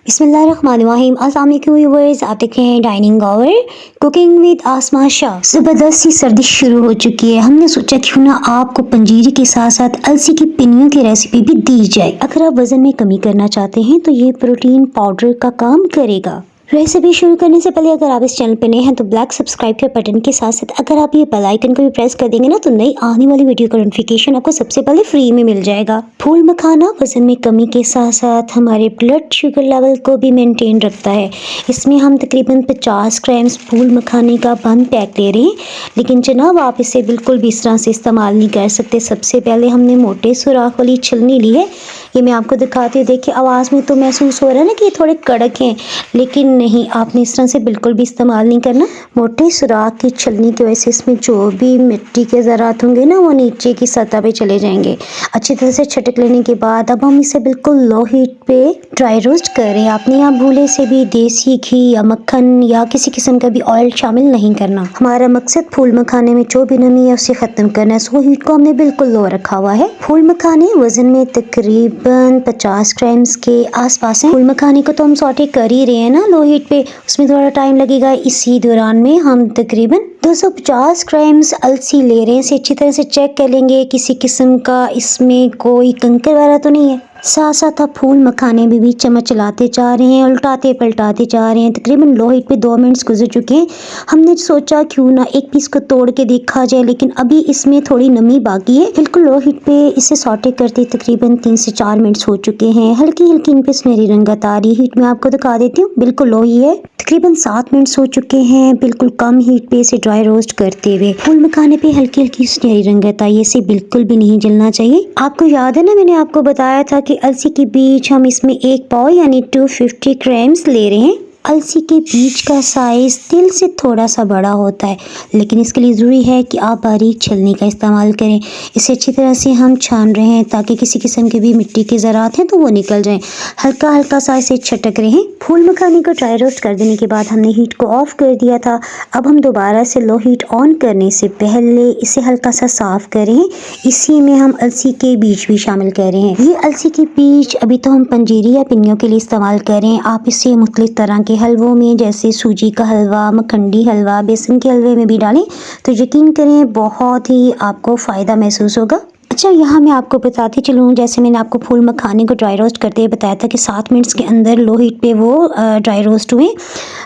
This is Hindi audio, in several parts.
बिस्मिल्लाहिर्रहमानिर्रहीम। अस्सलाम वालेकुम व्यूअर्स, आप देख रहे हैं डाइनिंग आवर कुकिंग विद आसमा शाह। ज़बरदस्त सी सर्दी शुरू हो चुकी है। हमने सोचा क्यों ना आपको पंजीरी के साथ साथ अलसी की पिन्नियों की रेसिपी भी दी जाए। अगर आप वजन में कमी करना चाहते हैं तो ये प्रोटीन पाउडर का काम करेगा। रेसिपी शुरू करने से पहले अगर आप इस चैनल पर नए हैं तो ब्लैक सब्सक्राइब के बटन के साथ साथ अगर आप ये बेल आइकन को भी प्रेस कर देंगे ना तो नई आने वाली वीडियो का नोटिफिकेशन आपको सबसे पहले फ्री में मिल जाएगा। फूल मखाना वजन में कमी के साथ साथ हमारे ब्लड शुगर लेवल को भी मेंटेन रखता है। इसमें हम तकरीबन 50 ग्राम फूल मखाने का बंद पैक ले रहे हैं, लेकिन जनाब आप इसे बिल्कुल भी इस तरह से इस्तेमाल नहीं कर सकते। सबसे पहले हमने मोटे सुराख वाली छलनी ली है। ये मैं आपको दिखाती हूँ। देखिए आवाज़ में तो महसूस हो रहा है ना कि ये थोड़े कड़क हैं, लेकिन नहीं, आपने इस तरह से बिल्कुल भी इस्तेमाल नहीं करना। मोटे सुराख की छलनी की वजह से इसमें जो भी मिट्टी के ज़रात होंगे ना वो नीचे की सतह पे चले जाएंगे। अच्छी तरह से छटक लेने के बाद अब हम इसे बिल्कुल लो हीट पे ड्राई रोस्ट करें। आपने यहाँ भूले से भी देसी घी या मक्खन या किसी किस्म का भी ऑयल शामिल नहीं करना। हमारा मकसद फूल मखाने में जो भी नमी है उसे ख़त्म करना है। सो हीट को हमने बिल्कुल लो रखा हुआ है। फूल मखाने वजन में तकरीबन 50 ग्राम के आसपास हैं। फूल मखाने को तो हम सॉटे कर ही रहे हैं ना लो हीट पे, उसमें थोड़ा टाइम लगेगा। इसी दौरान में हम तकरीबन 250 ग्राम अलसी ले रहे हैं। इसे अच्छी तरह से चेक कर लेंगे किसी किस्म का इसमें कोई कंकर वगैरह तो नहीं है। साथ साथ आप फूल मखाने में भी चम्मच चलाते जा रहे हैं, उल्टाते पलटाते जा रहे हैं। तकरीबन लो हीट पे 2 मिनट गुजर चुके हैं। हमने सोचा क्यों ना एक पीस को तोड़ के देखा जाए, लेकिन अभी इसमें थोड़ी नमी बाकी है। बिल्कुल लो हीट पे इसे सॉटे करते तकरीबन 3 से 4 मिनट हो चुके हैं। हल्की हल्की इन पे सुनहरी रंगत आ रही है। हीट में आपको दिखा देती हूँ, बिल्कुल लो ही है। तकरीबन 7 मिनट हो चुके हैं। बिल्कुल कम हीट पे इसे ड्राई रोस्ट करते हुए फूल मखाने पे हल्की हल्की सुनहरी रंगत आई है। इसे बिल्कुल भी नहीं जलना चाहिए। आपको याद है ना, मैंने आपको बताया था कि अलसी के बीज हम इसमें 1 पाव यानी 250 ग्राम ले रहे हैं। अलसी के बीज का साइज़ तिल से थोड़ा सा बड़ा होता है, लेकिन इसके लिए ज़रूरी है कि आप बारीक छलनी का इस्तेमाल करें। इसे अच्छी तरह से हम छान रहे हैं ताकि किसी किस्म के भी मिट्टी के ज़रात हैं तो वो निकल जाएं। हल्का हल्का सा इसे छटक रहे हैं। फूल मखाने को ड्राई रोस्ट कर देने के बाद हमने हीट को ऑफ कर दिया था। अब हम दोबारा से लो हीट ऑन करने से पहले इसे हल्का सा साफ़ करें। इसी में हम अलसी के बीज भी शामिल कर रहे हैं। ये अलसी के बीज अभी तो हम पंजीरी या पिन्नियों के लिए इस्तेमाल करें। आप इसे मुख्तलिफ तरह के हलवों में जैसे सूजी का हलवा, मखंडी हलवा, बेसन के हलवे में भी डालें तो यकीन करें बहुत ही आपको फ़ायदा महसूस होगा। अच्छा, यहाँ मैं आपको बताती चलूँ, जैसे मैंने आपको फूल मखाने को ड्राई रोस्ट करते हुए बताया था कि 7 मिनट्स के अंदर लो हीट पे वो ड्राई रोस्ट हुए,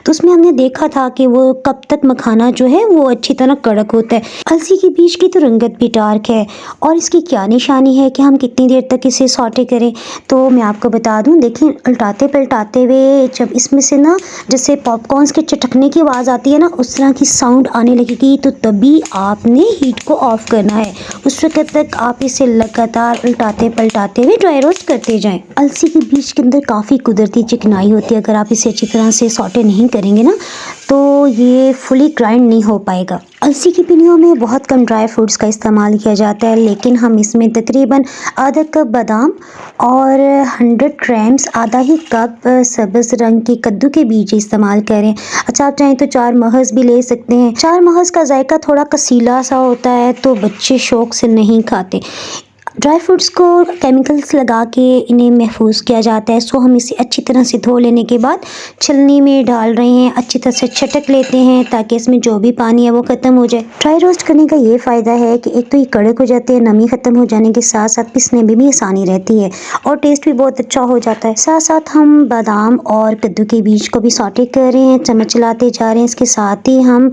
तो उसमें हमने देखा था कि वो कब तक मखाना जो है वो अच्छी तरह कड़क होता है। अलसी के बीज की तो रंगत भी डार्क है और इसकी क्या निशानी है कि हम कितनी देर तक इसे सॉटे करें, तो मैं आपको बता दूँ। देखिए उल्टाते पलटाते हुए जब इसमें से ना जैसे पॉपकॉर्न्स के चटकने की आवाज़ आती है ना, उस तरह की साउंड आने लगेगी, तो तभी आपने हीट को ऑफ करना है। उस वक्त तक आप इसे लगातार उल्टाते पलटाते हुए ड्राई रोस्ट करते जाएं। अलसी के बीज के अंदर काफ़ी कुदरती चिकनाई होती है। अगर आप इसे अच्छी तरह से सॉटे नहीं करेंगे ना तो ये फुली ग्राइंड नहीं हो पाएगा। अलसी की पिन्नियों में बहुत कम ड्राई फ्रूट्स का इस्तेमाल किया जाता है, लेकिन हम इसमें तकरीबन आधा कप बादाम और 100 ग्राम्स आधा ही कप सब्ज़ रंग के कद्दू के बीज इस्तेमाल करें। अच्छा, आप चाहें तो 4 महज़ भी ले सकते हैं। 4 महज़ का जायका थोड़ा कसीला सा होता है तो बच्चे शौक़ से नहीं खाते। ड्राई फ्रूट्स को केमिकल्स लगा के इन्हें महफूज किया जाता है। सो हम इसे अच्छी तरह से धो लेने के बाद छलनी में डाल रहे हैं, अच्छी तरह से छटक लेते हैं ताकि इसमें जो भी पानी है वो ख़त्म हो जाए। ड्राई रोस्ट करने का ये फ़ायदा है कि एक तो ये कड़क हो जाते हैं, नमी ख़त्म हो जाने के साथ साथ पिसने में भी आसानी रहती है और टेस्ट भी बहुत अच्छा हो जाता है। साथ साथ हम बादाम और कद्दू के बीज को भी सॉटे कर रहे हैं, चम्मच चलाते जा रहे हैं। इसके साथ ही हम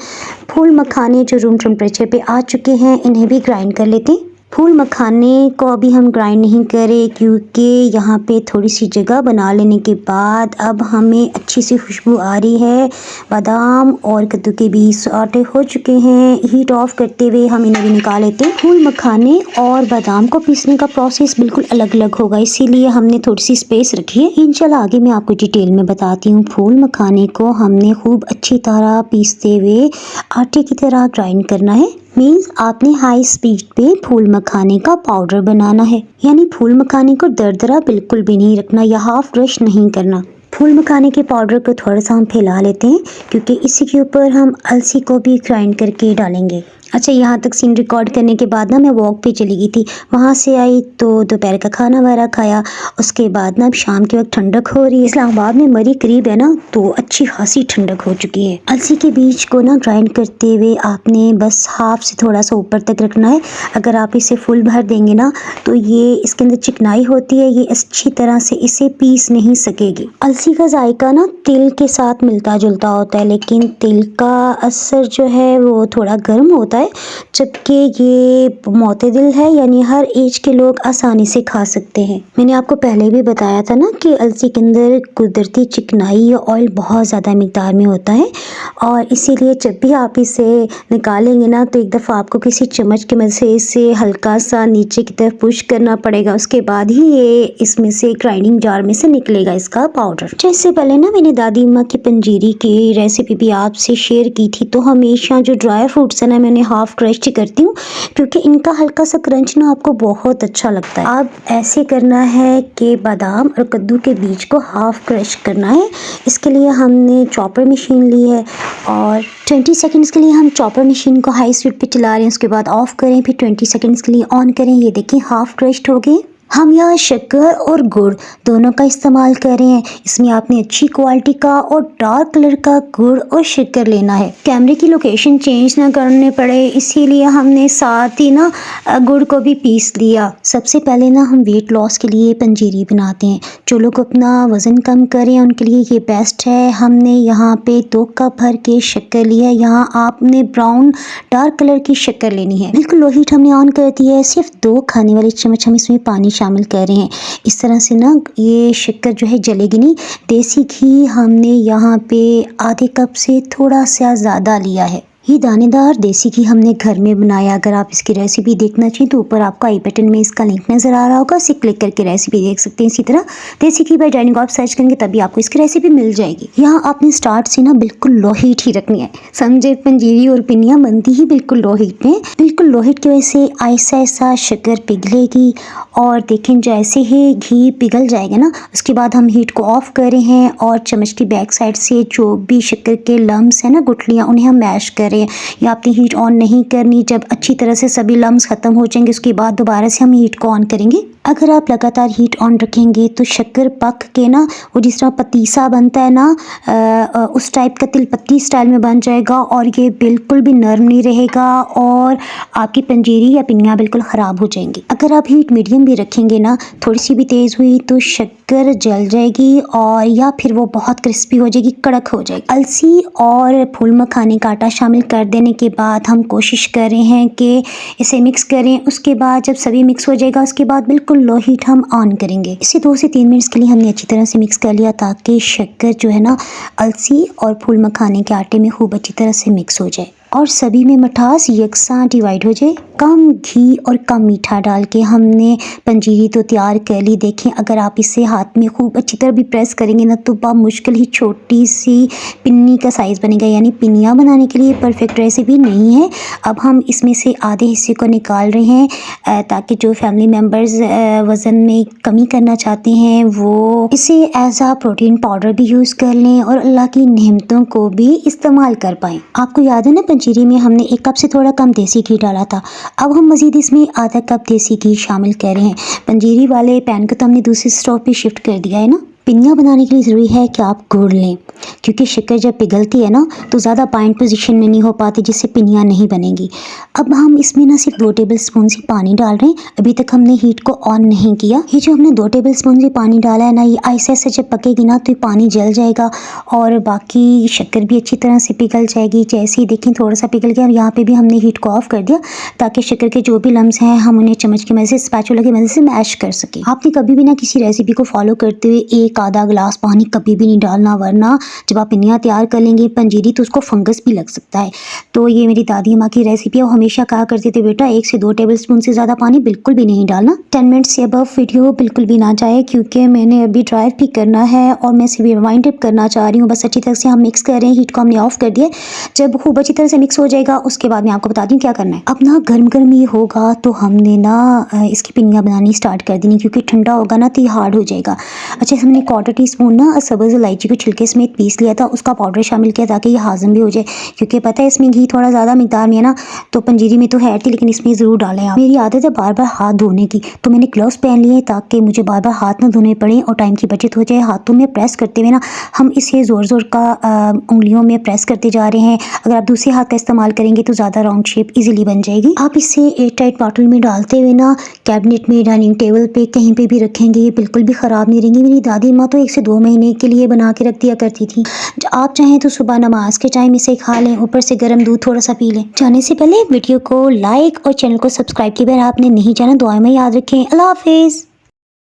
फूल मखाने जो रूम टेम्परेचर पे आ चुके हैं इन्हें भी ग्राइंड कर लेते हैं। फूल मखाने को अभी हम ग्राइंड नहीं करें क्योंकि यहाँ पे थोड़ी सी जगह बना लेने के बाद अब हमें अच्छी सी खुशबू आ रही है। बादाम और कद्दू के बीज सॉटे हो चुके हैं। हीट ऑफ करते हुए हम इन्हें भी निकाल लेते हैं। फूल मखाने और बादाम को पीसने का प्रोसेस बिल्कुल अलग अलग होगा, इसीलिए हमने थोड़ी सी स्पेस रखी है। इंशाल्लाह आगे मैं आपको डिटेल में बताती हूँ। फूल मखाने को हमने खूब अच्छी तरह पीसते हुए आटे की तरह ग्राइंड करना है। मीन्स आपने हाई स्पीड पे फूल मखाने का पाउडर बनाना है, यानी फूल मखाने को दरदरा बिल्कुल भी नहीं रखना या हाफ क्रश नहीं करना। फूल मखाने के पाउडर को थोड़ा सा हम फैला लेते हैं क्योंकि इसी के ऊपर हम अलसी को भी ग्राइंड करके डालेंगे। अच्छा, यहाँ तक सीन रिकॉर्ड करने के बाद ना मैं वॉक पे चली गई थी। वहाँ से आई तो दोपहर का खाना वगैरह खाया। उसके बाद ना अब शाम के वक्त ठंडक हो रही है। इस्लामाबाद में मरी करीब है ना, तो अच्छी खासी ठंडक हो चुकी है। अलसी के बीज को ना ग्राइंड करते हुए आपने बस हाफ से थोड़ा सा ऊपर तक रखना है। अगर आप इसे फुल भर देंगे ना तो ये इसके अंदर चिकनाई होती है, ये अच्छी तरह से इसे पीस नहीं सकेगी। अलसी का जायका ना तिल के साथ मिलता जुलता होता है, लेकिन तिल का असर जो है वो थोड़ा गर्म होता है, जबकि ये मोतदिल है, यानी हर एज के लोग आसानी से खा सकते हैं। मैंने आपको पहले भी बताया था ना कि अलसी के अंदर कुदरती चिकनाई या ऑयल बहुत ज़्यादा मिकदार में होता है, और इसीलिए जब भी आप इसे निकालेंगे ना तो एक दफ़ा आपको किसी चम्मच की मदद से इसे हल्का सा नीचे की तरफ पुश करना पड़ेगा। उसके बाद ही ये इसमें से ग्राइंडिंग जार में से निकलेगा इसका पाउडर। अच्छा, इससे पहले ना मैंने दादी अम्मा की पंजीरी की रेसिपी भी आपसे शेयर की थी। तो हमेशा जो ड्राई फ्रूट्स है ना मैंने हाफ क्रश करती हूँ, क्योंकि इनका हल्का सा क्रंच ना आपको बहुत अच्छा लगता है। अब ऐसे करना है कि बादाम और कद्दू के बीज को हाफ क्रश करना है। इसके लिए हमने चॉपर मशीन ली है और 20 सेकंड्स के लिए हम चॉपर मशीन को हाई स्पीड पे चला रहे हैं। उसके बाद ऑफ करें, फिर 20 सेकंड्स के लिए ऑन करें। ये देखिए हाफ क्रश्ड हो गए। हम यहाँ शक्कर और गुड़ दोनों का इस्तेमाल कर रहे हैं। इसमें आपने अच्छी क्वालिटी का और डार्क कलर का गुड़ और शक्कर लेना है। कैमरे की लोकेशन चेंज ना करने पड़े, इसीलिए हमने साथ ही ना गुड़ को भी पीस लिया। सबसे पहले ना हम वेट लॉस के लिए पंजीरी बनाते हैं। जो लोग अपना वज़न कम करें उनके लिए ये बेस्ट है। हमने यहाँ पे 2 कप भर के शक्कर लिया है। यहाँ आपने ब्राउन डार्क कलर की शक्कर लेनी है। बिल्कुल लो हीट हमने ऑन कर दी है। सिर्फ 2 खाने वाले चम्मच हम इसमें पानी शामिल कर रहे हैं। इस तरह से ना ये शक्कर जो है जलेगी नहीं। देसी घी हमने यहाँ पे आधे कप से थोड़ा सा ज़्यादा लिया है। ये दानेदार देसी घी हमने घर में बनाया। अगर आप इसकी रेसिपी देखना चाहिए तो ऊपर आपको आई बटन में इसका लिंक नज़र आ रहा होगा, उसे क्लिक करके रेसिपी देख सकते हैं। इसी तरह देसी घी बाय डाइनिंग आप सर्च करेंगे तभी आपको इसकी रेसिपी मिल जाएगी। यहाँ आपने स्टार्ट से ना बिल्कुल लो हीट ही रखनी है। समझे, पंजीरी और पिनियाँ बनती ही बिल्कुल लो हीट में। बिल्कुल लो हीट की वजह से ऐसा ऐसा शक्कर पिघलेगी, और देखें जैसे ही घी पिघल जाएगा ना उसके बाद हम हीट को ऑफ कर रहे हैं और चम्मच की बैक साइड से जो भी शक्कर के लम्स है ना, गुठलियाँ, उन्हें हम मैश कर रहे हैं। या आपने हीट ऑन नहीं करनी। जब अच्छी तरह से सभी लम्स ख़त्म हो जाएंगे उसके बाद दोबारा से हम हीट को ऑन करेंगे। अगर आप लगातार हीट ऑन रखेंगे तो शक्कर पक के ना वो जिस तरह पतीसा बनता है ना, उस टाइप का तिल पत्ती स्टाइल में बन जाएगा, और ये बिल्कुल भी नरम नहीं रहेगा और आपकी पंजीरी या पिनियाँ बिल्कुल ख़राब हो जाएंगी। अगर आप हीट मीडियम भी रखेंगे ना, थोड़ी सी भी तेज़ हुई तो शक्कर जल जाएगी, और या फिर वो बहुत क्रिस्पी हो जाएगी, कड़क हो जाएगी। अलसी और फूल मखाने का आटा शामिल कर देने के बाद हम कोशिश कर रहे हैं कि इसे मिक्स करें। उसके बाद जब सभी मिक्स हो जाएगा उसके बाद बिल्कुल लो हीट हम ऑन करेंगे। इसे 2 से 3 मिनट्स के लिए हमने अच्छी तरह से मिक्स कर लिया ताकि शक्कर जो है ना अलसी और फूल मखाने के आटे में खूब अच्छी तरह से मिक्स हो जाए और सभी में मिठास यकसां डिवाइड हो जाए। कम घी और कम मीठा डाल के हमने पंजीरी तो तैयार कर ली। देखें अगर आप इसे हाथ में खूब अच्छी तरह भी प्रेस करेंगे ना तो मुश्किल ही छोटी सी पिन्नी का साइज़ बनेगा, यानी पिन्नियाँ बनाने के लिए परफेक्ट रेसिपी नहीं है। अब हम इसमें से आधे हिस्से को निकाल रहे हैं ताकि जो फैमिली मेम्बर्स वज़न में कमी करना चाहते हैं वो इसे एज आ प्रोटीन पाउडर भी यूज़ कर लें और अल्लाह की नेमतों को भी इस्तेमाल कर पाएँ। आपको याद है ना, पंजीरी में हमने 1 कप से थोड़ा कम देसी घी डाला था। अब हम मज़ीद इसमें आधा कप देसी घी शामिल कर रहे हैं। पंजीरी वाले पैन को तो हमने दूसरे स्टोव पे शिफ्ट कर दिया है ना। पिनियाँ बनाने के लिए ज़रूरी है कि आप गुड़ लें, क्योंकि शक्कर जब पिघलती है ना तो ज़्यादा बाइंड पोजीशन में नहीं हो पाती, जिससे पिनियाँ नहीं बनेंगी। अब हम इसमें ना सिर्फ 2 टेबलस्पून से पानी डाल रहे हैं। अभी तक हमने हीट को ऑन नहीं किया। ये जो हमने 2 टेबलस्पून से पानी डाला है ना, ये ऐसे ऐसे जब पकेगी ना तो ये पानी जल जाएगा और बाकी शक्कर भी अच्छी तरह से पिघल जाएगी। जैसे ही देखें थोड़ा सा पिघल गया, यहाँ पर भी हमने हीट को ऑफ कर दिया ताकि शक्कर के जो भी लम्स हैं हम उन्हें चम्मच की मदद से, स्पैचुला की मदद से मैश कर सकें। आपने कभी भी ना किसी रेसिपी को फॉलो करते हुए एक आधा गिलास पानी कभी भी नहीं डालना, वरना जब आप पिनियाँ तैयार कर लेंगे पंजीरी तो उसको फंगस भी लग सकता है। तो ये मेरी दादी माँ की रेसिपी है, वो हमेशा कहा करते थे बेटा 1 से 2 टेबलस्पून से ज़्यादा पानी बिल्कुल भी नहीं डालना। 10 मिनट से अबव वीडियो बिल्कुल भी ना जाए, क्योंकि मैंने अभी ड्राइव भी करना है और मैं इसे भी वाइंड अप करना चाह रही हूँ। बस अच्छी तरह से हम मिक्स कर रहे हैं। हीट को हमने ऑफ कर दिया। जब खूब अच्छी तरह से मिक्स हो जाएगा उसके बाद मैं आपको बता दूँ क्या करना है। अब ना गर्म गर्म ये होगा तो हमने ना इसकी पिनियाँ बनानी स्टार्ट कर देनी, क्योंकि ठंडा होगा ना तो ये हार्ड हो जाएगा। अच्छा, हमने 1/4 टीस्पून ना सब्ज़ इलायची को छिलके समेत पीस लिया। लिया था उसका पाउडर शामिल किया ताकि ये हाज़म भी हो जाए, क्योंकि पता है इसमें घी थोड़ा ज़्यादा मिकदार में है ना, तो पंजीरी में तो है थी लेकिन इसमें ज़रूर डालें आप। मेरी आदत है बार बार हाथ धोने की, तो मैंने ग्लव्स पहन लिए ताकि मुझे बार बार हाथ ना धोने पड़े और टाइम की बचत हो जाए। हाथों में प्रेस करते हुए ना हम इसे ज़ोर ज़ोर का उंगलियों में प्रेस करते जा रहे हैं। अगर आप दूसरे हाथ का इस्तेमाल करेंगे तो ज़्यादा राउंड शेप इजीली बन जाएगी। आप इसे एयर टाइट बॉटल में डालते हुए ना कैबिनेट में, डाइनिंग टेबल पे, कहीं पे भी रखेंगे, ये बिल्कुल भी ख़राब नहीं रहेंगी। मेरी दादी माँ तो 1 से 2 महीने के लिए बना के रख दिया करती थी। आप चाहें तो सुबह नमाज के टाइम इसे खा लें, ऊपर से गर्म दूध थोड़ा सा पी लें। जाने से पहले वीडियो को लाइक और चैनल को सब्सक्राइब किए बिना आपने नहीं जाना। दुआ में याद रखें। अल्लाह हाफिज़।